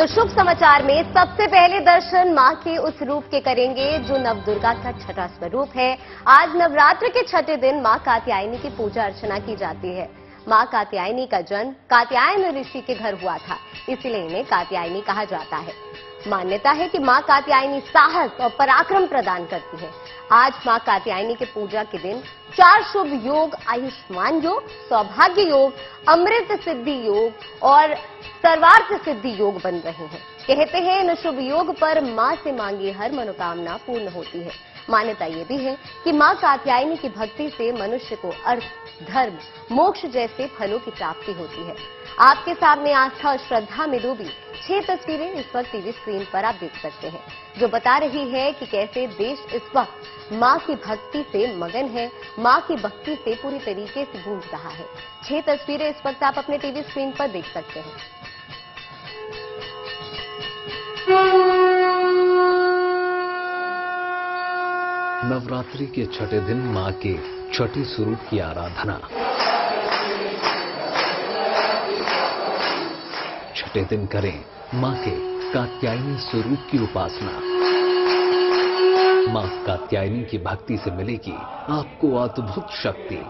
तो शुभ समाचार में सबसे पहले दर्शन मां के उस रूप के करेंगे जो नवदुर्गा का छठा स्वरूप है। आज नवरात्र के छठे दिन मां कात्यायनी की पूजा अर्चना की जाती है। मां कात्यायनी का जन्म कात्यायन ऋषि के घर हुआ था, इसलिए इन्हें कात्यायनी कहा जाता है। मान्यता है कि मां कात्यायनी साहस और पराक्रम प्रदान करती है। आज मां कात्यायनी के पूजा के दिन 4 शुभ योग आयुष्मान योग, सौभाग्य योग, अमृत सिद्धि योग और सर्वार्थ सिद्धि योग बन रहे हैं। कहते हैं इन शुभ योग पर मां से मांगी हर मनोकामना पूर्ण होती है। मान्यता ये भी है कि मां कात्यायनी की भक्ति से मनुष्य को अर्थ, धर्म, मोक्ष जैसे फलों की प्राप्ति होती है। आपके सामने आस्था और श्रद्धा में डूबी 6 तस्वीरें इस वक्त टीवी स्क्रीन पर आप देख सकते हैं, जो बता रही है कि कैसे देश इस वक्त मां की भक्ति से मगन है, मां की भक्ति से पूरी तरीके से गूंज रहा है। 6 तस्वीरें इस वक्त आप अपने टीवी स्क्रीन पर देख सकते हैं। नवरात्रि के छठे दिन मां के छठे स्वरूप की आराधना। छठे दिन करें मां के कात्यायनी स्वरूप की उपासना। मां कात्यायनी की भक्ति से मिलेगी आपको अद्भुत शक्ति।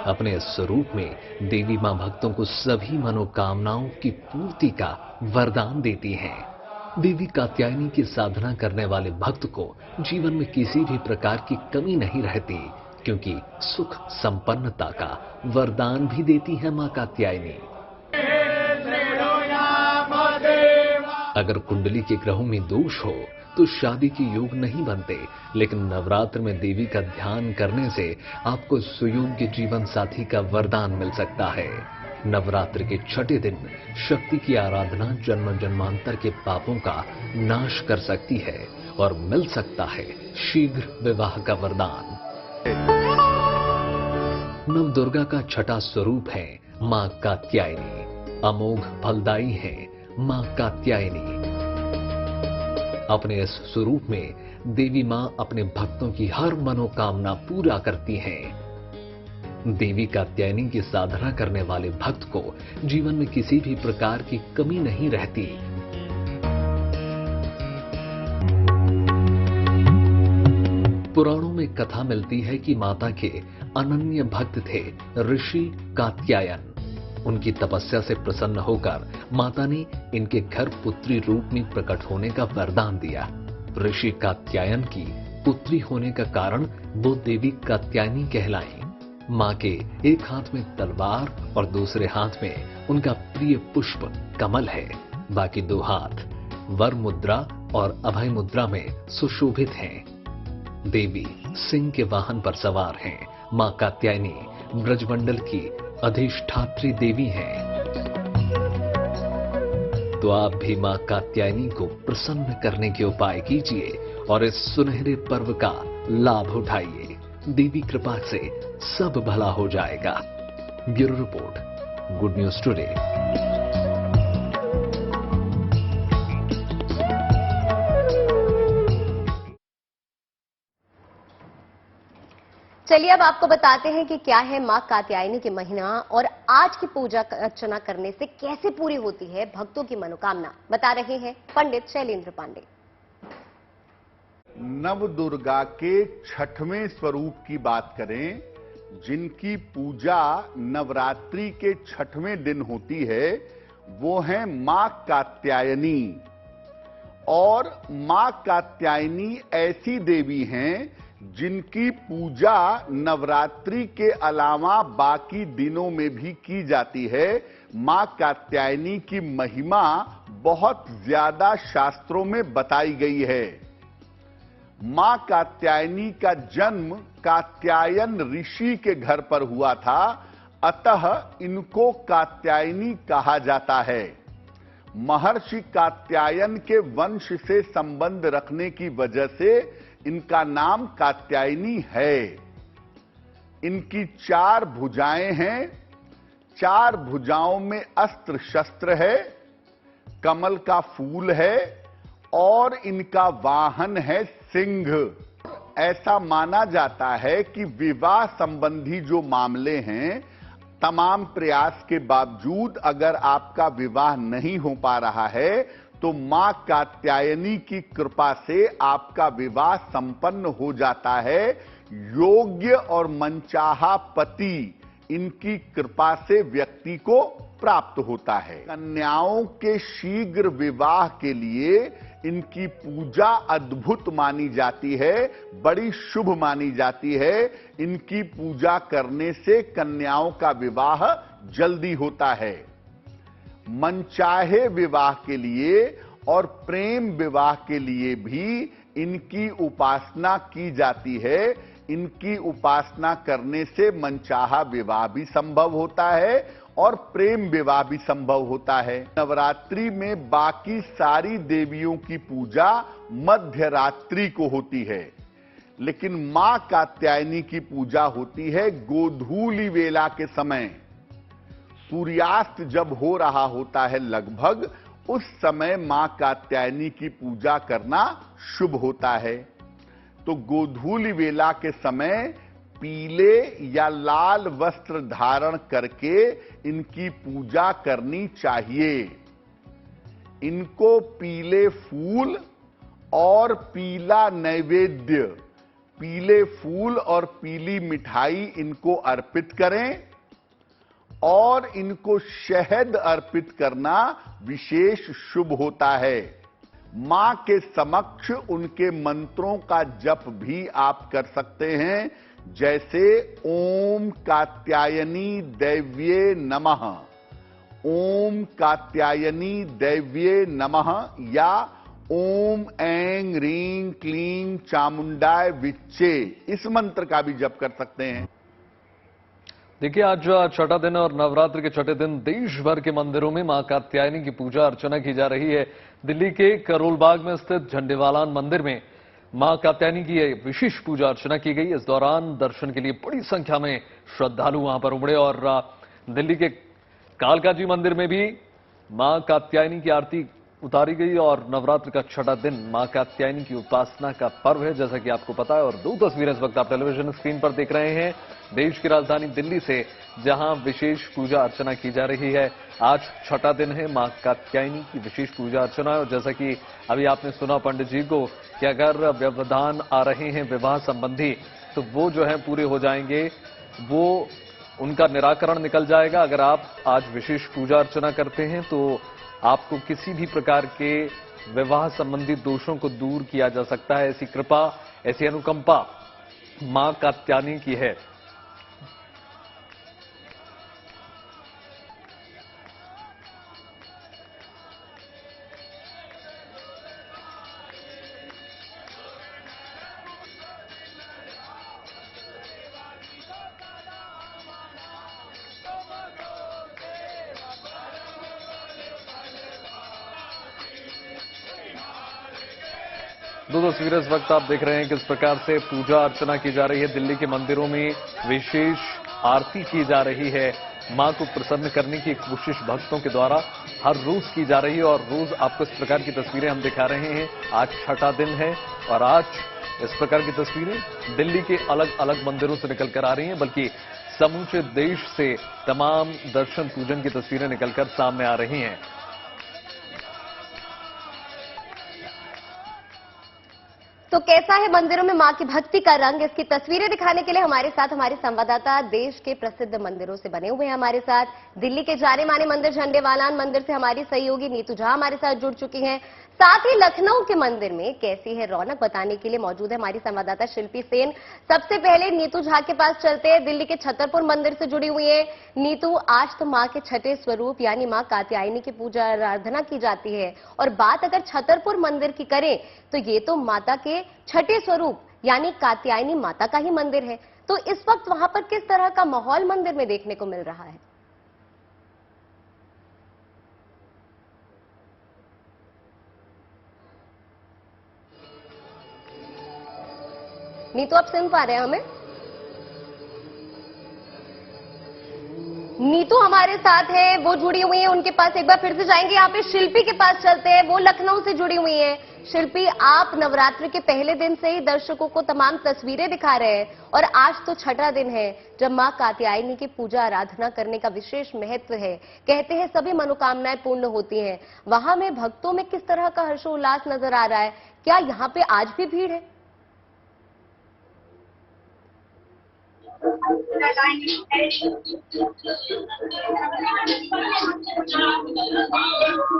अपने इस स्वरूप में देवी मां भक्तों को सभी मनोकामनाओं की पूर्ति का वरदान देती हैं। देवी कात्यायनी की साधना करने वाले भक्त को जीवन में किसी भी प्रकार की कमी नहीं रहती, क्योंकि सुख संपन्नता का वरदान भी देती है मां कात्यायनी। अगर कुंडली के ग्रहों में दोष हो तो शादी के योग नहीं बनते, लेकिन नवरात्र में देवी का ध्यान करने से आपको सुयोग्य जीवन साथी का वरदान मिल सकता है। नवरात्र के छठे दिन शक्ति की आराधना जन्म जन्मांतर के पापों का नाश कर सकती है और मिल सकता है शीघ्र विवाह का वरदान। नवदुर्गा का छठा स्वरूप है मां कात्यायनी। अमोघ फलदायी है मां कात्यायनी। अपने इस स्वरूप में देवी मां अपने भक्तों की हर मनोकामना पूरा करती हैं। देवी कात्यायनी की साधना करने वाले भक्त को जीवन में किसी भी प्रकार की कमी नहीं रहती। पुराणों में कथा मिलती है कि माता के अनन्य भक्त थे ऋषि कात्यायन। उनकी तपस्या से प्रसन्न होकर माता ने इनके घर पुत्री रूप में प्रकट होने का वरदान दिया। ऋषि कात्यायन की पुत्री होने का कारण वो देवी कात्यायनी कहलाई। मां के एक हाथ में तलवार और दूसरे हाथ में उनका प्रिय पुष्प कमल है। बाकी 2 हाथ वर मुद्रा और अभय मुद्रा में सुशोभित हैं। देवी सिंह के वाहन पर सवार हैं। मां कात्यायनी ब्रजमंडल की अधिष्ठात्री देवी हैं। तो आप भी मां कात्यायनी को प्रसन्न करने के उपाय कीजिए और इस सुनहरे पर्व का लाभ उठाइए। देवी कृपा से सब भला हो जाएगा। Bureau report, good news today. चलिए अब आपको बताते हैं कि क्या है मां कात्यायनी की महिमा और आज की पूजा अर्चना करने से कैसे पूरी होती है भक्तों की मनोकामना। बता रहे हैं पंडित शैलेंद्र पांडे। नवदुर्गा के छठवें स्वरूप की बात करें, जिनकी पूजा नवरात्रि के छठवें दिन होती है, वो है मां कात्यायनी। और मां कात्यायनी ऐसी देवी हैं जिनकी पूजा नवरात्रि के अलावा बाकी दिनों में भी की जाती है। मां कात्यायनी की महिमा बहुत ज्यादा शास्त्रों में बताई गई है। मां कात्यायनी का जन्म कात्यायन ऋषि के घर पर हुआ था, अतः इनको कात्यायनी कहा जाता है। महर्षि कात्यायन के वंश से संबंध रखने की वजह से इनका नाम कात्यायनी है। इनकी 4 भुजाएं हैं। 4 भुजाओं में अस्त्र शस्त्र है, कमल का फूल है और इनका वाहन है सिंह। ऐसा माना जाता है कि विवाह संबंधी जो मामले हैं, तमाम प्रयास के बावजूद अगर आपका विवाह नहीं हो पा रहा है तो मां कात्यायनी की कृपा से आपका विवाह संपन्न हो जाता है। योग्य और मनचाहा पति इनकी कृपा से व्यक्ति को प्राप्त होता है। कन्याओं के शीघ्र विवाह के लिए इनकी पूजा अद्भुत मानी जाती है, बड़ी शुभ मानी जाती है। इनकी पूजा करने से कन्याओं का विवाह जल्दी होता है। मनचाहे विवाह के लिए और प्रेम विवाह के लिए भी इनकी उपासना की जाती है। इनकी उपासना करने से मनचाहा विवाह भी संभव होता है और प्रेम विवाह भी संभव होता है। नवरात्रि में बाकी सारी देवियों की पूजा मध्य रात्रि को होती है, लेकिन मां कात्यायनी की पूजा होती है गोधूली वेला के समय। सूर्यास्त जब हो रहा होता है लगभग, उस समय मां कात्यायनी की पूजा करना शुभ होता है। तो गोधूली वेला के समय पीले या लाल वस्त्र धारण करके इनकी पूजा करनी चाहिए। इनको पीले फूल और पीला नैवेद्य, पीले फूल और पीली मिठाई इनको अर्पित करें और इनको शहद अर्पित करना विशेष शुभ होता है। मां के समक्ष उनके मंत्रों का जप भी आप कर सकते हैं, जैसे ओम कात्यायनी दैव्ये नमः, ओम कात्यायनी दैव्ये नमः या ओम ऐं ह्रीं क्लीं चामुंडाय विच्चे, इस मंत्र का भी जप कर सकते हैं। देखिए, आज छठा दिन और नवरात्र के छठे दिन देश भर के मंदिरों में मां कात्यायनी की पूजा अर्चना की जा रही है। दिल्ली के करोल बाग में स्थित झंडेवालान मंदिर में मां कात्यायनी की विशेष पूजा अर्चना की गई। इस दौरान दर्शन के लिए बड़ी संख्या में श्रद्धालु वहां पर उमड़े और दिल्ली के कालका जी मंदिर में भी मां कात्यायनी की आरती उतारी गई। और नवरात्र का छठा दिन मां कात्यायनी की उपासना का पर्व है, जैसा कि आपको पता है। और दो तस्वीरें इस वक्त आप टेलीविजन स्क्रीन पर देख रहे हैं देश की राजधानी दिल्ली से, जहां विशेष पूजा अर्चना की जा रही है। आज छठा दिन है मां कात्यायनी की विशेष पूजा अर्चना। और जैसा कि अभी आपने सुना पंडित जी को कि अगर व्यवधान आ रहे हैं विवाह संबंधी तो वो जो है पूरे हो जाएंगे, वो उनका निराकरण निकल जाएगा। अगर आप आज विशेष पूजा अर्चना करते हैं तो आपको किसी भी प्रकार के विवाह संबंधी दोषों को दूर किया जा सकता है। ऐसी कृपा, ऐसी अनुकंपा मां कात्यायनी की है। दो तस्वीरें इस वक्त आप देख रहे हैं किस प्रकार से पूजा अर्चना की जा रही है। दिल्ली के मंदिरों में विशेष आरती की जा रही है। मां को प्रसन्न करने की कोशिश भक्तों के द्वारा हर रोज की जा रही है और रोज आपको इस प्रकार की तस्वीरें हम दिखा रहे हैं। आज छठा दिन है और आज इस प्रकार की तस्वीरें दिल्ली के अलग अलग मंदिरों से निकलकर आ रही हैं, बल्कि समूचे देश से तमाम दर्शन पूजन की तस्वीरें निकलकर सामने आ रही हैं। तो कैसा है मंदिरों में मां की भक्ति का रंग, इसकी तस्वीरें दिखाने के लिए हमारे साथ हमारे संवाददाता देश के प्रसिद्ध मंदिरों से बने हुए हैं। हमारे साथ दिल्ली के जाने माने मंदिर झंडेवालान मंदिर से हमारी सहयोगी नीतू झा हमारे साथ जुड़ चुकी हैं। साथ ही लखनऊ के मंदिर में कैसी है रौनक बताने के लिए मौजूद है हमारी संवाददाता शिल्पी सेन। सबसे पहले नीतू झा के पास चलते हैं, दिल्ली के छतरपुर मंदिर से जुड़ी हुई है। नीतू, आज तो मां के छठे स्वरूप यानी मां कात्यायनी की पूजा आराधना की जाती है और बात अगर छतरपुर मंदिर की करें तो ये तो माता के छठे स्वरूप यानी कात्यायनी माता का ही मंदिर है। तो इस वक्त वहां पर किस तरह का माहौल मंदिर में देखने को मिल रहा है? नीतू, आप सुन पा रहे हैं हमें? नीतू हमारे साथ है, वो जुड़ी हुई है, उनके पास एक बार फिर से जाएंगे। यहाँ पे शिल्पी के पास चलते हैं, वो लखनऊ से जुड़ी हुई है। शिल्पी, आप नवरात्र के पहले दिन से ही दर्शकों को तमाम तस्वीरें दिखा रहे हैं और आज तो छठा दिन है जब मां कात्यायनी की पूजा आराधना करने का विशेष महत्व है। कहते हैं सभी मनोकामनाएं पूर्ण होती हैं। वहां में भक्तों में किस तरह का हर्षोल्लास नजर आ रहा है? क्या यहाँ पे आज भी भीड़ है?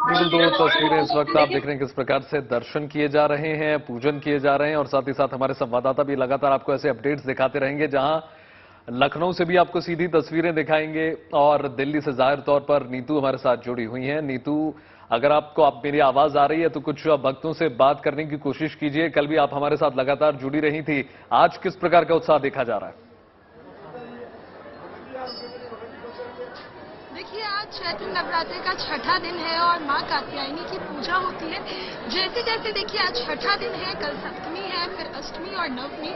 बिल्कुल, दो तस्वीरें इस वक्त आप देख रहे हैं किस प्रकार से दर्शन किए जा रहे हैं, पूजन किए जा रहे हैं और साथ ही साथ हमारे संवाददाता भी लगातार आपको ऐसे अपडेट्स दिखाते रहेंगे, जहां लखनऊ से भी आपको सीधी तस्वीरें दिखाएंगे और दिल्ली से जाहिर तौर पर नीतू हमारे साथ जुड़ी हुई हैं। नीतू, अगर आपको मेरी आवाज आ रही है तो कुछ भक्तों से बात करने की कोशिश कीजिए। कल भी आप हमारे साथ लगातार जुड़ी रही थी, आज किस प्रकार का उत्साह देखा जा रहा है? देखिए, आज चैत्र नवरात्रि का छठा दिन है और मां कात्यायनी की पूजा होती है। जैसे जैसे देखिए आज छठा दिन है, कल सप्तमी है, फिर अष्टमी और नवमी।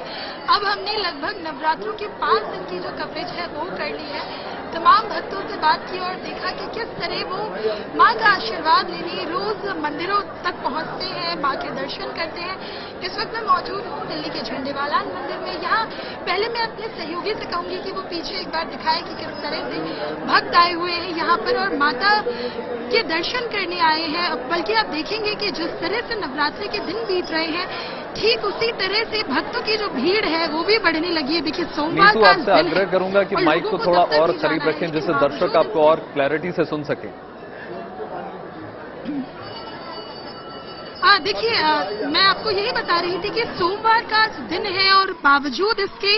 अब हमने लगभग नवरात्रों के 5 दिन की जो कवरेज है वो कर ली है। तमाम भक्तों से बात की और देखा कि किस तरह वो मां का आशीर्वाद लेने रोज मंदिरों तक पहुंचते हैं, मां के दर्शन करते हैं। इस वक्त मैं मौजूद हूँ दिल्ली के झंडेवाला मंदिर में। यहाँ पहले मैं अपने सहयोगी से कहूंगी कि वो पीछे एक बार दिखाए कि किस तरह से भक्त आए हुए हैं यहाँ पर और माता के दर्शन करने आए हैं। बल्कि आप देखेंगे कि जिस तरह से नवरात्रि के दिन बीत रहे हैं, ठीक उसी तरह से भक्तों की जो भीड़ है वो भी बढ़ने लगी है। देखिए, सोमवार का आपसे आग्रह करूंगा कि माइक को थोड़ा और करीब रखें जिससे दर्शक आपको और क्लैरिटी से सुन सके। देखिए, मैं आपको यही बता रही थी कि सोमवार का दिन है और बावजूद इसके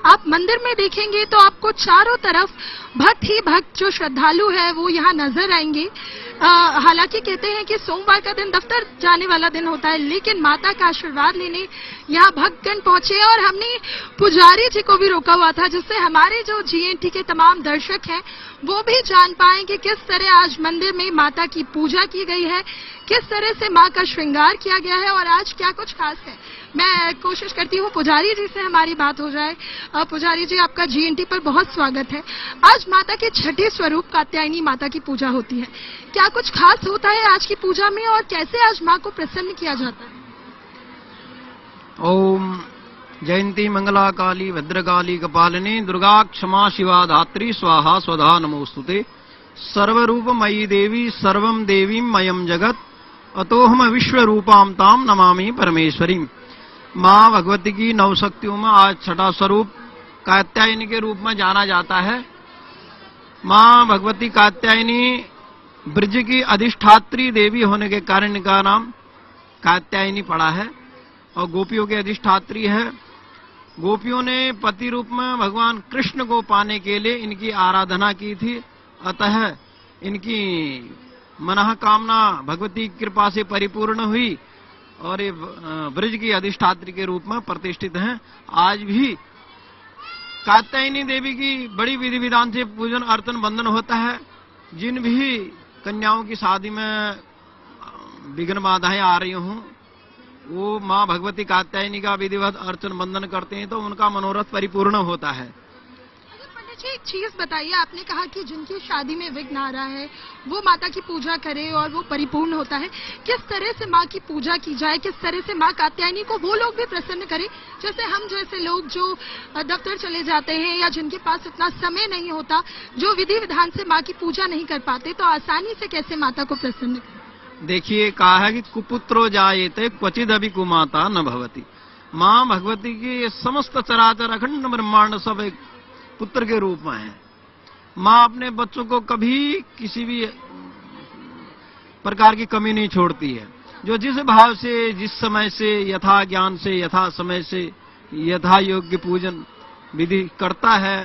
आप मंदिर में देखेंगे तो आपको चारों तरफ भक्त ही भक्त जो श्रद्धालु है वो यहाँ नजर आएंगे। हालांकि कहते हैं कि सोमवार का दिन दफ्तर जाने वाला दिन होता है, लेकिन माता का आशीर्वाद लेने यहाँ भक्तगण पहुंचे और हमने पुजारी जी को भी रोका हुआ था, जिससे हमारे जो जीएनटी के तमाम दर्शक हैं वो भी जान पाए कि किस तरह आज मंदिर में माता की पूजा की गई है, किस तरह से मां का श्रृंगार किया गया है और आज क्या कुछ खास है। मैं कोशिश करती हूँ पुजारी जी से हमारी बात हो जाए। पुजारी जी, आपका जीएनटी पर बहुत स्वागत है। आज माता के छठे स्वरूप कात्यायनी माता की पूजा होती है, क्या कुछ खास होता है आज की पूजा में और कैसे आज मां को प्रसन्न किया जाता है? ओम जयंती मंगला काली भद्रकाली कपालिनी दुर्गा क्षमा शिवा धात्री स्वाहा स्वधा नमोस्तुते। सर्वरूपमयी देवी सर्वम देवीं मयम जगत अतोहम विश्व रूपाम ताम नमामि परमेश्वरी। मां भगवती की नौ शक्तियों में आज छठा स्वरूप कात्यायनी के रूप में जाना जाता है। मां भगवती कात्यायनी ब्रज की अधिष्ठात्री देवी होने के कारण इनका नाम कात्यायनी पड़ा है और गोपियों की अधिष्ठात्री है। गोपियों ने पति रूप में भगवान कृष्ण को पाने के लिए इनकी आराधना की थी, अतः इनकी मनोकामना भगवती की कृपा से परिपूर्ण हुई और ये ब्रज की अधिष्ठात्री के रूप में प्रतिष्ठित हैं। आज भी कात्यायनी देवी की बड़ी विधि विधान से पूजन अर्चन बंधन होता है। जिन भी कन्याओं की शादी में विघ्न बाधाएं आ रही हों, वो मां भगवती कात्यायनी का विधिवत अर्चन बंधन करते हैं तो उनका मनोरथ परिपूर्ण होता है। पंडित जी, एक चीज बताइए, आपने कहा कि जिनकी शादी में विघ्न आ रहा है वो माता की पूजा करे और वो परिपूर्ण होता है। किस तरह से माँ की पूजा की जाए, किस तरह से माँ कात्यायनी को वो लोग भी प्रसन्न करें, जैसे हम जैसे लोग जो दफ्तर चले जाते हैं या जिनके पास इतना समय नहीं होता, जो विधि विधान से माँ की पूजा नहीं कर पाते, तो आसानी से कैसे माता को प्रसन्न करें? देखिए, कहा है कि कुपुत्रो जायते क्वचिद अभी कुमाता न भवती। मां भगवती की समस्त चराचर अखंड ब्रह्मांड सब एक पुत्र के रूप में है। मां अपने बच्चों को कभी किसी भी प्रकार की कमी नहीं छोड़ती है। जो जिस भाव से, जिस समय से, यथा ज्ञान से, यथा समय से, यथा योग्य पूजन विधि करता है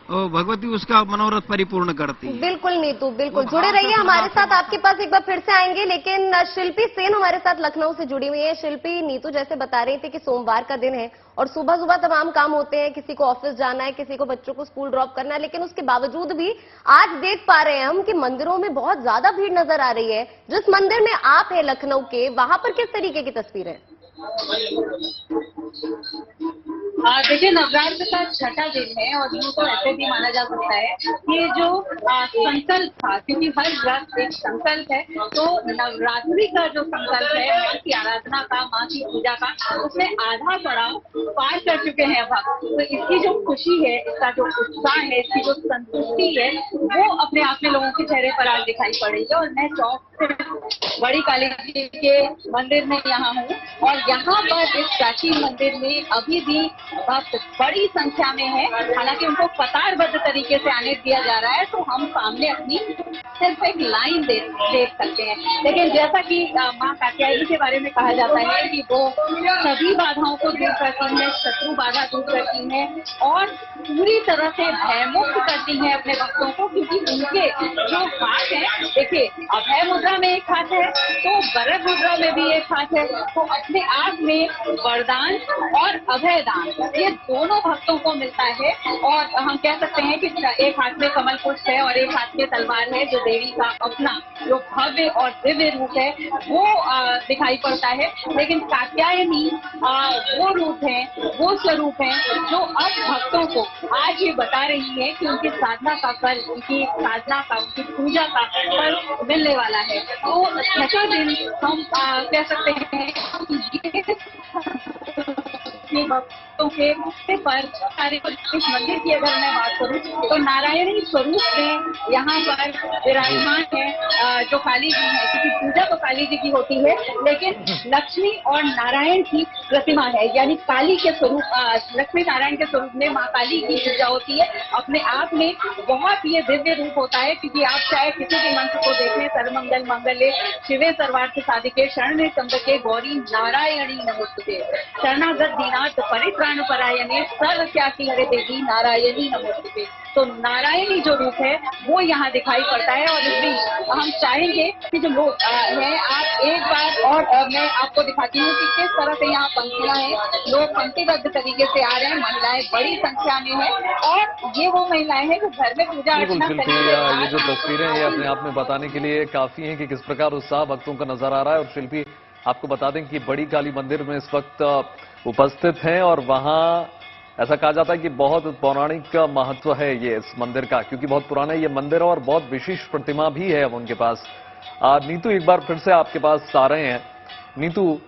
और भगवती उसका मनोरथ परिपूर्ण करती है। बिल्कुल नीतू, बिल्कुल जुड़े रहिए हमारे साथ। आपके पास एक बार फिर से आएंगे, लेकिन शिल्पी सेन हमारे साथ लखनऊ से जुड़ी हुई है। शिल्पी, नीतू जैसे बता रही थी कि सोमवार का दिन है और सुबह सुबह तमाम काम होते हैं, किसी को ऑफिस जाना है, किसी को बच्चों को स्कूल ड्रॉप करना है, लेकिन उसके बावजूद भी आज देख पा रहे हैं हम कि मंदिरों में बहुत ज्यादा भीड़ नजर आ रही है। जिस मंदिर में आप है लखनऊ के, वहां पर किस तरीके की तस्वीर है? देखिए, नवरात्र का छठा दिन है और यूँ तो ऐसे भी माना जा सकता है कि ये जो संकल्प था, क्योंकि हर व्रत एक संकल्प है, तो नवरात्रि का जो संकल्प है माँ की आराधना का, माँ की पूजा का, उसमें आधा पड़ाव पार कर चुके हैं भक्त। तो इसकी जो खुशी है, इसका जो उत्साह है, इसकी जो संतुष्टि है, वो अपने आप में लोगों के चेहरे पर आज दिखाई पड़ेगी। और मैं चौक से बड़ी काली जी के मंदिर में यहाँ हूँ और यहाँ पर इस प्राचीन मंदिर में अभी भी भक्त बड़ी संख्या में है। हालांकि उनको कतारबद्ध तरीके से आने दिया जा रहा है, तो हम सामने अपनी सिर्फ एक लाइन देख सकते हैं। लेकिन जैसा कि माँ कात्यायनी के बारे में कहा जाता है कि वो सभी बाधाओं को दूर करती है, शत्रु बाधा दूर करती है और पूरी तरह से भयमुक्त करती है अपने भक्तों को, क्योंकि उनके जो हाथ है, देखिए, अभय मुद्रा में एक हाथ है तो वरद मुद्रा में भी एक हाथ है, तो अपने आप में वरदान और अभयदान ये दोनों भक्तों को मिलता है। और हम कह सकते हैं कि एक हाथ में कमल पुष्प है और एक हाथ में तलवार है, जो देवी का अपना जो भव्य और दिव्य रूप है वो दिखाई पड़ता है। लेकिन कात्यायनी वो रूप है, वो स्वरूप है जो अब भक्तों को आज ये बता रही है कि उनकी साधना का फल, उनकी साधना का, उनकी पूजा का फल मिलने वाला है। तो छठा दिन हम कह सकते हैं कि भक्तों के पर सारे इस मंदिर की अगर मैं बात करूं तो नारायणी स्वरूप में यहाँ पर विराजमान है जो काली जी है, क्योंकि पूजा तो काली जी की होती है, लेकिन लक्ष्मी और नारायण की प्रतिमा है, यानी काली के स्वरूप, लक्ष्मी नारायण के स्वरूप में माँ काली की पूजा होती है। अपने आप में बहुत ये दिव्य रूप होता है, क्योंकि आप चाहे किसी भी मंत्र को देखें, सर्वमंगल मंगले शिवे सर्वार्थ साधिके शरणे त्र्यंबके गौरी नारायणी नमोस्तुते, शरणागत दीनार्थ परित्राण परायणे सर्व त्यागी हरे देवी नारायणी नमोस्तुते। तो नारायणी जो रूप है वो यहाँ दिखाई पड़ता है। और इसमें हम चाहेंगे कि जो लोग हैं, आप एक बार और मैं आपको दिखाती हूँ कि किस तरह से यहाँ पंक्तियां हैं, लोग पंक्तिबद्ध तरीके से आ रहे हैं, महिलाएं बड़ी संख्या में हैं और ये वो महिलाएं हैं जो घर में पूजा अर्चना करेंगे। ये जो तस्वीरें हैं अपने आप में बताने के लिए काफी हैं कि किस प्रकार उत्साह भक्तों का नजर आ रहा है। और शिल्पी, आपको बता दें कि बड़ी काली मंदिर में इस वक्त उपस्थित हैं और वहां ऐसा कहा जाता है कि बहुत पौराणिक महत्व है ये इस मंदिर का, क्योंकि बहुत पुराना ये मंदिर है और बहुत विशिष्ट प्रतिमा भी है अब उनके पास। नीतू, एक बार फिर से आपके पास आ रहे हैं। नीतू,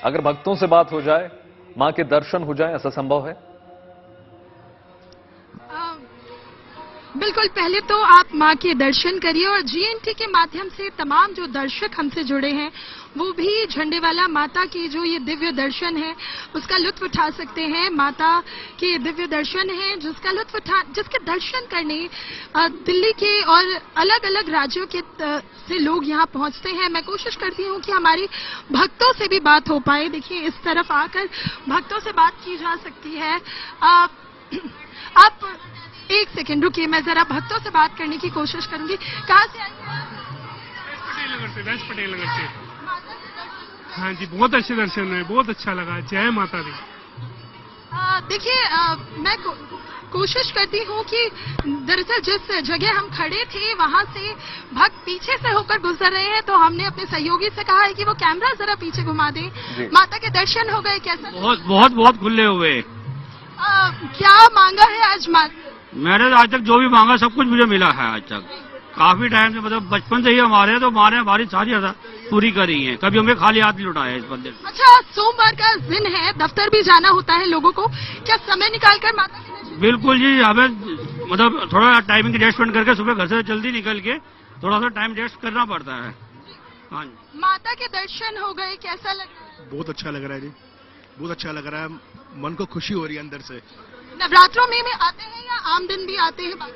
अगर भक्तों से बात हो जाए, मां के दर्शन हो जाए, ऐसा संभव है? बिल्कुल, पहले तो आप माँ के दर्शन करिए और जीएनटी के माध्यम से तमाम जो दर्शक हमसे जुड़े हैं वो भी झंडेवाला माता की जो ये दिव्य दर्शन है उसका लुत्फ उठा सकते हैं। माता के दिव्य दर्शन है जिसके दर्शन करने दिल्ली के और अलग अलग राज्यों के से लोग यहाँ पहुँचते हैं। मैं कोशिश करती हूँ कि हमारी भक्तों से भी बात हो पाए। देखिए, इस तरफ आकर भक्तों से बात की जा सकती है। आप एक सेकंड रुकिए, मैं जरा भक्तों से बात करने की कोशिश करूंगी। कहाँ से आई हैं? वैश पटेल नगर से। हाँ जी, बहुत अच्छे दर्शन हुए, बहुत अच्छा लगा। जय माता दी। देखिए, मैं कोशिश करती हूँ कि दरअसल जिस जगह हम खड़े थे वहाँ से भक्त पीछे से होकर गुजर रहे हैं, तो हमने अपने सहयोगी से कहा है कि वो कैमरा जरा पीछे घुमा दें। माता के दर्शन हो गए? कैसा? बहुत खुले हुए। क्या मांगा है आज माता? मैंने आज तक जो भी मांगा सब कुछ मुझे मिला है आज तक। काफी टाइम से, मतलब बचपन से ही हमारी सारी पूरी करी है, कभी हमें खाली हाथ नहीं लौटाया इस मंदिर। अच्छा, सोमवार का दिन है, दफ्तर भी जाना होता है लोगों को, क्या समय निकाल कर माता? बिल्कुल जी, हमें मतलब थोड़ा टाइमिंग एडजस्टमेंट करके सुबह घर से जल्दी निकल के थोड़ा सा टाइम एडजस्ट करना पड़ता है। हाँ जी, माता के दर्शन हो गए, कैसा लग रहा है? बहुत अच्छा लग रहा है जी, बहुत अच्छा लग रहा है, मन को खुशी हो रही है अंदर से। नवरात्रों में आते हैं या आम दिन भी आते हैं?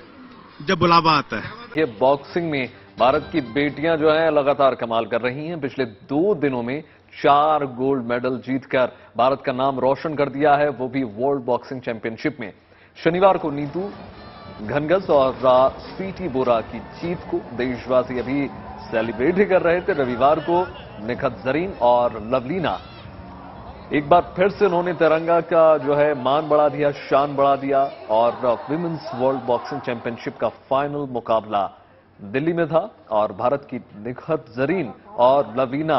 जब बुलावा आता है। ये बॉक्सिंग में भारत की बेटियां जो हैं लगातार कमाल कर रही हैं। पिछले 2 दिनों में 4 गोल्ड मेडल जीतकर भारत का नाम रोशन कर दिया है, वो भी वर्ल्ड बॉक्सिंग चैंपियनशिप में। शनिवार को नीतू घनगस और स्वीटी बोरा की जीत को देशवासी अभी सेलिब्रेट ही कर रहे थे। रविवार को निखत जरीन और लवलीना एक बार फिर से उन्होंने तिरंगा का जो है मान बढ़ा दिया, शान बढ़ा दिया और विमेंस वर्ल्ड बॉक्सिंग चैंपियनशिप का फाइनल मुकाबला दिल्ली में था और भारत की निखत जरीन और लवलीना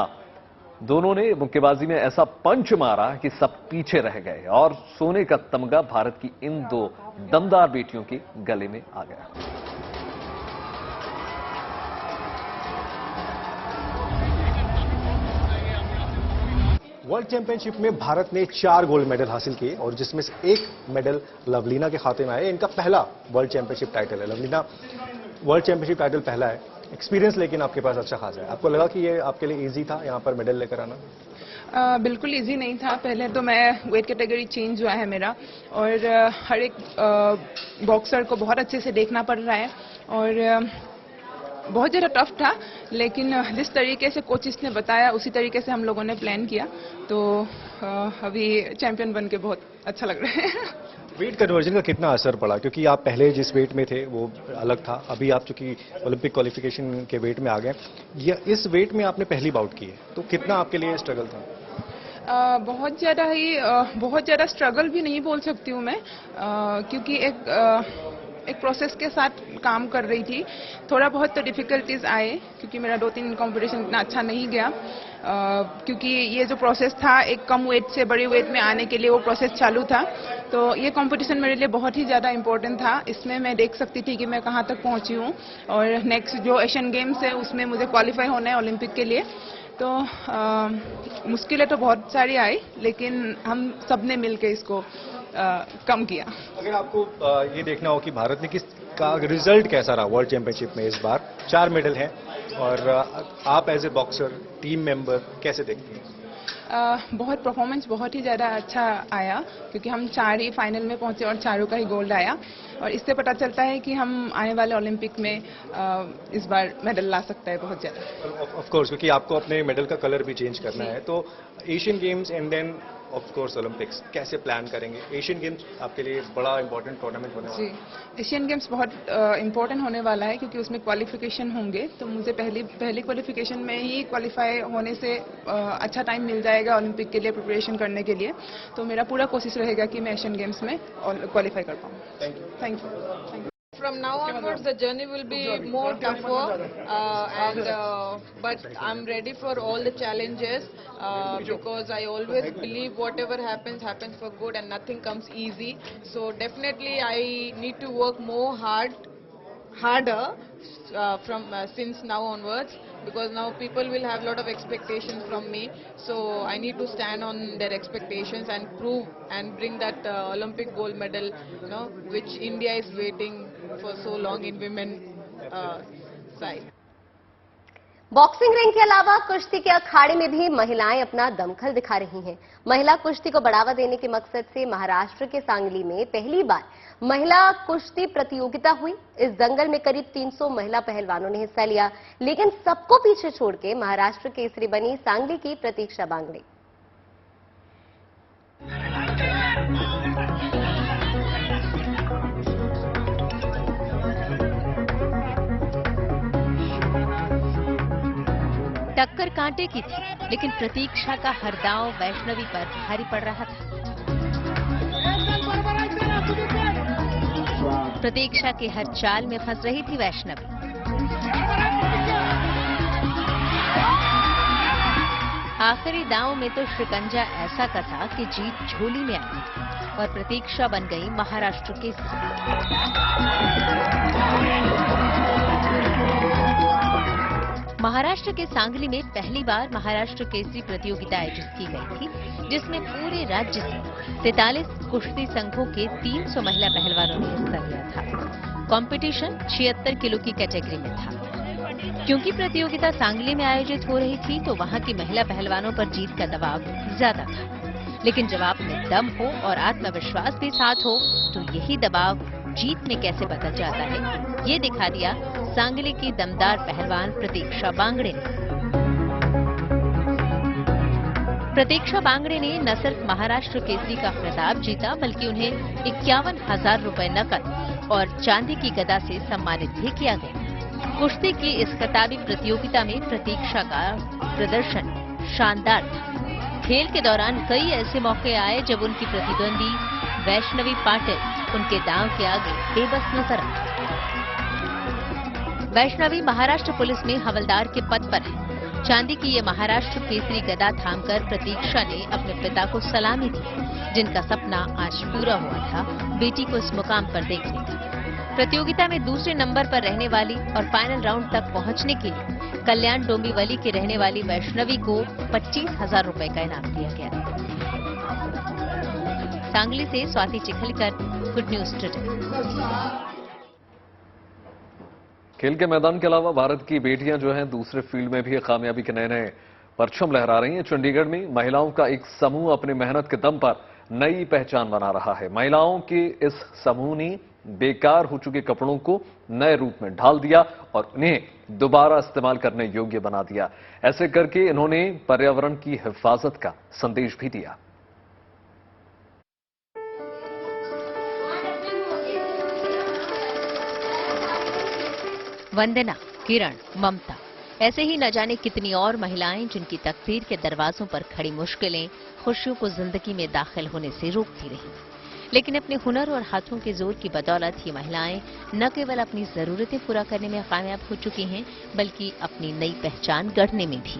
दोनों ने मुक्केबाजी में ऐसा पंच मारा कि सब पीछे रह गए और सोने का तमगा भारत की इन दो दमदार बेटियों के गले में आ गया। वर्ल्ड चैंपियनशिप में भारत ने 4 गोल्ड मेडल हासिल किए और जिसमें से एक मेडल लवलीना के खाते में आया। इनका पहला वर्ल्ड चैंपियनशिप टाइटल है। लवलीना, वर्ल्ड चैंपियनशिप टाइटल पहला है, एक्सपीरियंस लेकिन आपके पास अच्छा खासा है। आपको लगा कि ये आपके लिए इजी था यहाँ पर मेडल लेकर आना? बिल्कुल इजी नहीं था। पहले तो मैं वेट कैटेगरी चेंज हुआ है मेरा और हर एक बॉक्सर को बहुत अच्छे से देखना पड़ रहा है और बहुत ज़्यादा टफ था, लेकिन जिस तरीके से कोचिस ने बताया उसी तरीके से हम लोगों ने प्लान किया, तो अभी चैंपियन बन के बहुत अच्छा लग रहा है। वेट कन्वर्जन का कितना असर पड़ा, क्योंकि आप पहले जिस वेट में थे वो अलग था, अभी आप चूंकि ओलंपिक क्वालिफिकेशन के वेट में आ गए, या इस वेट में आपने पहली बाउट की है, तो कितना आपके लिए स्ट्रगल था? बहुत ज़्यादा स्ट्रगल भी नहीं बोल सकती हूँ मैं, क्योंकि एक प्रोसेस के साथ काम कर रही थी। थोड़ा बहुत तो डिफ़िकल्टीज आए क्योंकि मेरा 2-3 कंपटीशन इतना अच्छा नहीं गया, क्योंकि ये जो प्रोसेस था एक कम वेट से बड़े वेट में आने के लिए वो प्रोसेस चालू था। तो ये कंपटीशन मेरे लिए बहुत ही ज़्यादा इम्पोर्टेंट था। इसमें मैं देख सकती थी कि मैं कहाँ तक पहुँची हूँ और नेक्स्ट जो एशियन गेम्स है उसमें मुझे क्वालिफाई होना है ओलंपिक के लिए। तो मुश्किलें तो बहुत सारी आई, लेकिन हम सब ने मिल के इसको कम किया। अगर आपको ये देखना हो कि भारत ने का रिजल्ट कैसा रहा वर्ल्ड चैंपियनशिप में, इस बार 4 मेडल हैं और आप as a boxer, team member कैसे देखती हैं? बहुत परफॉर्मेंस बहुत ही ज़्यादा अच्छा आया, क्योंकि हम 4 ही फाइनल में पहुंचे और चारों का ही गोल्ड आया, और इससे पता चलता है कि हम आने वाले ओलंपिक में इस बार मेडल ला सकता है बहुत ज़्यादा। ऑफ कोर्स, क्योंकि आपको अपने मेडल का कलर भी चेंज करना है, तो Asian Games and then of course Olympics कैसे प्लान करेंगे? एशियन गेम्स आपके लिए बड़ा इंपॉर्टेंट टूर्नामेंट होने वाला है। जी, एशियन गेम्स बहुत इंपॉर्टेंट होने वाला है, क्योंकि उसमें क्वालिफिकेशन होंगे, तो मुझे पहली क्वालिफिकेशन में ही क्वालिफाई होने से अच्छा टाइम मिल जाएगा ओलंपिक के लिए प्रिपरेशन करने के लिए। तो मेरा पूरा कोशिश रहेगा कि मैं एशियन गेम्स में क्वालिफाई कर पाऊँ। Thank you. From now onwards, the journey will be more tougher, but I'm ready for all the challenges because I always believe whatever happens for good, and nothing comes easy. So definitely, I need to work harder from since now onwards, because now people will have a lot of expectations from me. So I need to stand on their expectations and prove and bring that Olympic gold medal, which India is waiting for so long in women side. Boxing ring के अलावा कुश्ती के अखाड़े में भी महिलाएं अपना दमखल दिखा रही हैं। महिला कुश्ती को बढ़ावा देने के मकसद से महाराष्ट्र के सांगली में पहली बार महिला कुश्ती प्रतियोगिता हुई। इस दंगल में करीब 300 महिला पहलवानों ने हिस्सा लिया, लेकिन सबको पीछे छोड़ के महाराष्ट्र केसरी बनी सांगली की प्रतीक्षा बांगड़े। टक्कर कांटे की थी, लेकिन प्रतीक्षा का हर दांव वैष्णवी पर भारी पड़ रहा था। प्रतीक्षा के हर चाल में फंस रही थी वैष्णवी। आखिरी दांव में तो शिकंजा ऐसा कसा कि जीत झोली में आई और प्रतीक्षा बन गई महाराष्ट्र केसरी। महाराष्ट्र के सांगली में पहली बार महाराष्ट्र केसरी प्रतियोगिता आयोजित की गई थी, जिसमें पूरे राज्य से 43 कुश्ती संघों के 300 महिला पहलवानों ने हिस्सा लिया था। कंपटीशन 76 किलो की कैटेगरी में था। क्योंकि प्रतियोगिता सांगली में आयोजित हो रही थी, तो वहां की महिला पहलवानों पर जीत का दबाव ज्यादा था। लेकिन जब आप में दम हो और आत्मविश्वास भी साथ हो, तो यही दबाव जीत में कैसे बदल जाता है, ये दिखा दिया सांगली की दमदार पहलवान प्रतीक्षा बांगड़े ने। प्रतीक्षा बांगड़े ने न सिर्फ महाराष्ट्र केसरी का खिताब जीता, बल्कि उन्हें 51,000 रुपए नकद और चांदी की गदा से सम्मानित भी किया गया। कुश्ती की इस खिताबी प्रतियोगिता में प्रतीक्षा का प्रदर्शन शानदार था। खेल के दौरान कई ऐसे मौके आए जब उनकी प्रतिद्वंदी वैष्णवी पाटिल उनके दांव के आगे बेबस नजर आई। वैष्णवी महाराष्ट्र पुलिस में हवलदार के पद पर है चांदी की ये महाराष्ट्र केसरी गदा थामकर प्रतीक्षा ने अपने पिता को सलामी दी, जिनका सपना आज पूरा हुआ था बेटी को इस मुकाम पर देखने का। प्रतियोगिता में दूसरे नंबर पर रहने वाली और फाइनल राउंड तक पहुंचने के लिए कल्याण डोंबिवली की रहने वाली वैष्णवी को 25,000 रुपए का इनाम दिया गया। सांगली से Swati Chikhlikar, good news today. खेल के मैदान के अलावा भारत की बेटियां जो हैं दूसरे फील्ड में भी कामयाबी के नए नए परचम लहरा रही हैं। चंडीगढ़ में महिलाओं का एक समूह अपनी मेहनत के दम पर नई पहचान बना रहा है। महिलाओं के इस समूह ने बेकार हो चुके कपड़ों को नए रूप में ढाल दिया और उन्हें दोबारा इस्तेमाल करने योग्य बना दिया। ऐसे करके इन्होंने पर्यावरण की हिफाजत का संदेश भी दिया। वंदना, किरण, ममता, ऐसे ही न जाने कितनी और महिलाएं जिनकी तकदीर के दरवाजों पर खड़ी मुश्किलें खुशियों को जिंदगी में दाखिल होने से रोकती रही। लेकिन अपने हुनर और हाथों के जोर की बदौलत ये महिलाएं न केवल अपनी जरूरतें पूरा करने में कामयाब हो चुकी हैं, बल्कि अपनी नई पहचान गढ़ने में भी।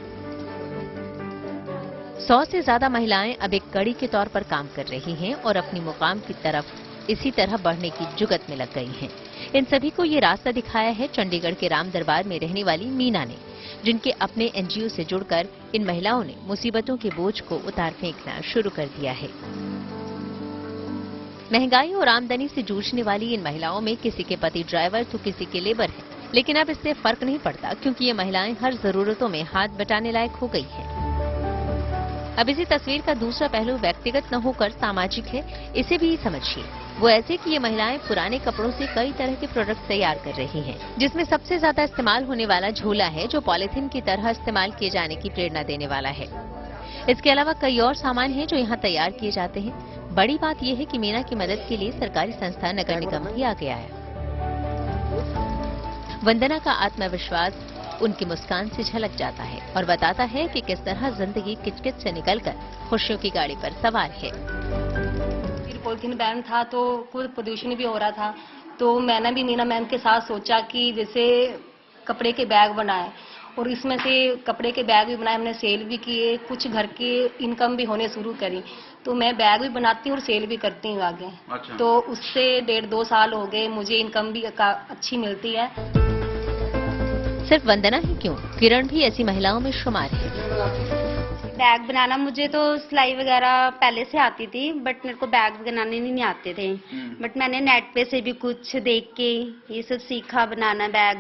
100 से ज्यादा महिलाएं अब एक कड़ी के तौर पर काम कर रही हैं और अपनी मुकाम की तरफ इसी तरह बढ़ने की जुगत में लग गई हैं। इन सभी को ये रास्ता दिखाया है चंडीगढ़ के राम दरबार में रहने वाली मीना ने, जिनके अपने एनजीओ से जुड़कर इन महिलाओं ने मुसीबतों के बोझ को उतार फेंकना शुरू कर दिया है। महंगाई और आमदनी से जूझने वाली इन महिलाओं में किसी के पति ड्राइवर तो किसी के लेबर है, लेकिन अब इससे फर्क नहीं पड़ता क्योंकि ये महिलाएं हर जरूरतों में हाथ बटाने लायक हो गई हैं। अब इसी तस्वीर का दूसरा पहलू व्यक्तिगत न होकर सामाजिक है, इसे भी समझिए। वो ऐसे कि ये महिलाएं पुराने कपड़ों से कई तरह के प्रोडक्ट तैयार कर रही हैं, जिसमें सबसे ज्यादा इस्तेमाल होने वाला झोला है, जो पॉलिथीन की तरह इस्तेमाल किए जाने की प्रेरणा देने वाला है। इसके अलावा कई और सामान हैं जो यहाँ तैयार किए जाते हैं। बड़ी बात यह है कि मीना की मदद के लिए सरकारी संस्था नगर निगम भी आ गया है। वंदना का आत्मविश्वास उनकी मुस्कान से झलक जाता है और बताता है कि किस तरह जिंदगी किचकिच से निकलकर खुशियों की गाड़ी पर सवार है। पॉलिथीन बैन था तो खुद प्रदूषण भी हो रहा था, तो मैंने भी मीना मैम के साथ सोचा कि जैसे कपड़े के बैग बनाए और इसमें से कपड़े के बैग भी बनाए, हमने सेल भी किए, कुछ घर की इनकम भी होने शुरू करी। तो मैं बैग भी बनाती हूँ और सेल भी करती हूँ आगे। अच्छा। तो उससे 1.5-2 साल हो गए, मुझे इनकम भी अच्छी मिलती है। सिर्फ वंदना ही क्यों, किरण भी ऐसी महिलाओं में शुमार है। बैग बनाना मुझे तो सिलाई वगैरह पहले से आती थी, बट मेरे को बैग बनाने नहीं आते थे। बट मैंने नेट पे से भी कुछ देख के ये सब सीखा बनाना बैग।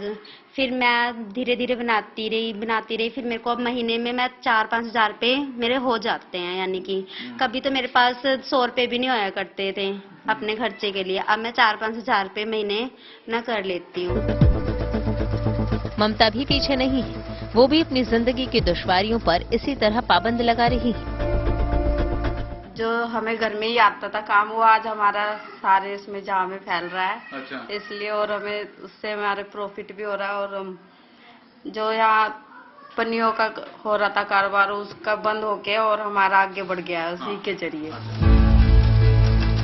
फिर मैं धीरे धीरे बनाती रही। फिर मेरे को अब महीने में मैं 4-5 हज़ार रुपये मेरे हो जाते हैं। यानी कि कभी तो मेरे पास 100 रुपये भी नहीं होया करते थे अपने खर्चे के लिए। अब मैं 4-5 हज़ार रुपये महीने न कर लेती हूँ। ममता भी पीछे नहीं है, वो भी अपनी जिंदगी की दुश्वारियों पर इसी तरह पाबंद लगा रही है। जो हमें घर में ही आता था काम, वो आज हमारा सारे इसमें जहाँ में फैल रहा है। अच्छा। इसलिए और हमें उससे हमारे प्रॉफिट भी हो रहा है और हम जो यहाँ पन्नियों का हो रहा था कारोबार, उसका बंद होके और हमारा आगे बढ़ गया है उसी के जरिए।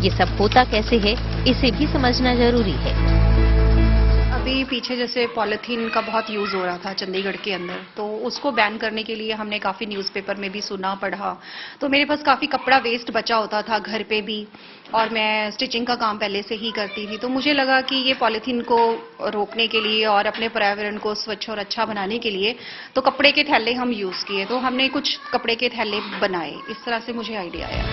ये सब होता कैसे है, इसे भी समझना जरूरी है। अभी पीछे जैसे पॉलिथीन का बहुत यूज हो रहा था चंडीगढ़ के अंदर, तो उसको बैन करने के लिए हमने काफी न्यूज़पेपर में भी सुना पढ़ा। तो मेरे पास काफी कपड़ा वेस्ट बचा होता था घर पे भी, और मैं स्टिचिंग का काम पहले से ही करती थी। तो मुझे लगा कि ये पॉलिथीन को रोकने के लिए और अपने पर्यावरण को स्वच्छ और अच्छा बनाने के लिए तो कपड़े के थैले हम यूज किए। तो हमने कुछ कपड़े के थैले बनाए, इस तरह से मुझे आइडिया आया।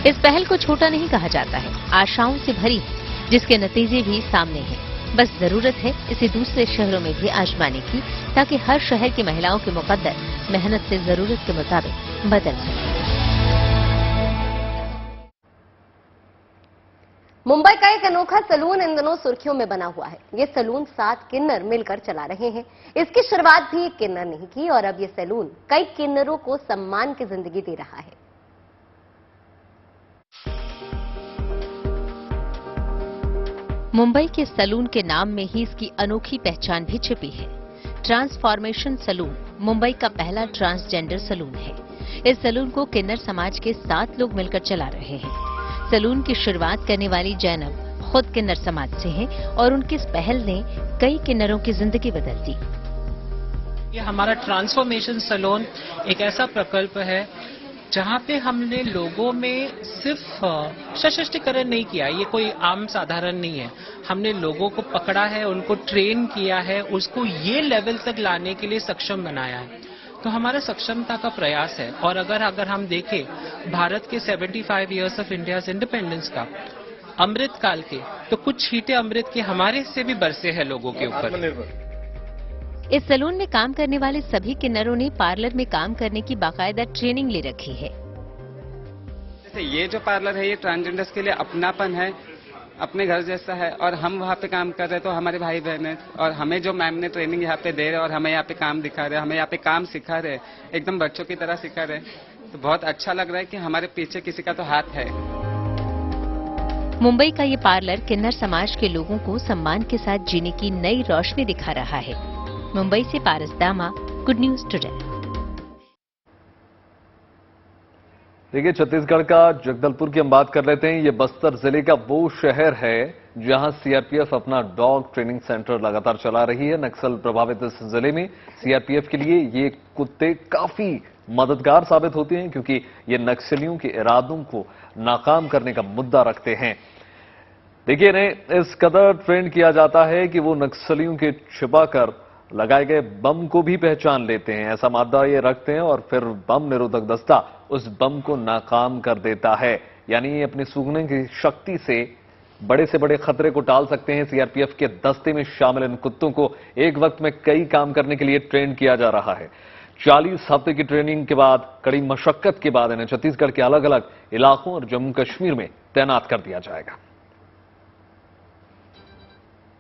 इस पहल को छोटा नहीं कहा जाता है, आशाओं से भरी है, जिसके नतीजे भी सामने हैं। बस जरूरत है इसे दूसरे शहरों में भी आजमाने की, ताकि हर शहर की महिलाओं के मुकद्दर मेहनत से जरूरत के मुताबिक बदल सके। मुंबई का एक अनोखा सलून इन दिनों सुर्खियों में बना हुआ है। ये सलून 7 किन्नर मिलकर चला रहे हैं। इसकी शुरुआत भी एक किन्नर नहीं की और अब ये सलून कई किन्नरों को सम्मान की जिंदगी दे रहा है। मुंबई के सलून के नाम में ही इसकी अनोखी पहचान भी छिपी है। ट्रांसफॉर्मेशन सलून मुंबई का पहला ट्रांसजेंडर सलून है। इस सलून को किन्नर समाज के 7 लोग मिलकर चला रहे हैं। सलून की शुरुआत करने वाली जैनब खुद किन्नर समाज से हैं और उनकी इस पहल ने कई किन्नरों की जिंदगी बदल दी। ये हमारा ट्रांसफॉर्मेशन सैलून एक ऐसा प्रकल्प है जहाँ पे हमने लोगों में सिर्फ सशक्तिकरण नहीं किया, ये कोई आम साधारण नहीं है। हमने लोगों को पकड़ा है, उनको ट्रेन किया है, उसको ये लेवल तक लाने के लिए सक्षम बनाया है। तो हमारा सक्षमता का प्रयास है। और अगर हम देखें भारत के 75 इयर्स ऑफ इंडियाज इंडिपेंडेंस का अमृत काल के, तो कुछ छींटे अमृत के हमारे से भी बरसे हैं लोगों के ऊपर। इस सैलून में काम करने वाले सभी किन्नरों ने पार्लर में काम करने की बाकायदा ट्रेनिंग ले रखी है। जैसे ये जो पार्लर है ये ट्रांसजेंडर्स के लिए अपनापन है, अपने घर जैसा है। और हम वहाँ पे काम कर रहे हैं तो हमारे भाई बहन है, और हमें जो मैम ने ट्रेनिंग यहाँ पे दे रहे हैं और हमें यहाँ पे काम दिखा रहे हैं, हमें यहाँ पे काम सिखा रहे हैं, एकदम बच्चों की तरह सिखा रहे हैं। तो बहुत अच्छा लग रहा है कि हमारे पीछे किसी का तो हाथ है। मुंबई का ये पार्लर किन्नर समाज के लोगों को सम्मान के साथ जीने की नई रोशनी दिखा रहा है। मुंबई से पारस दामा, गुड न्यूज टुडे। देखिए, छत्तीसगढ़ का जगदलपुर की हम बात कर लेते हैं। ये बस्तर जिले का वो शहर है जहां सीआरपीएफ अपना डॉग ट्रेनिंग सेंटर लगातार चला रही है। नक्सल प्रभावित इस जिले में सीआरपीएफ के लिए ये कुत्ते काफी मददगार साबित होते हैं, क्योंकि ये नक्सलियों के इरादों को नाकाम करने का मुद्दा रखते हैं। देखिए, इन्हें इस कदर ट्रेन किया जाता है कि वो नक्सलियों के छिपाकर लगाए गए बम को भी पहचान लेते हैं। ऐसा मादा ये रखते हैं और फिर बम निरोधक दस्ता उस बम को नाकाम कर देता है। यानी ये अपनी सूंघने की शक्ति से बड़े से बड़े खतरे को टाल सकते हैं। सीआरपीएफ के दस्ते में शामिल इन कुत्तों को एक वक्त में कई काम करने के लिए ट्रेन किया जा रहा है। 40 हफ्ते की ट्रेनिंग के बाद, कड़ी मशक्कत के बाद इन्हें छत्तीसगढ़ के अलग अलग इलाकों और जम्मू कश्मीर में तैनात कर दिया जाएगा।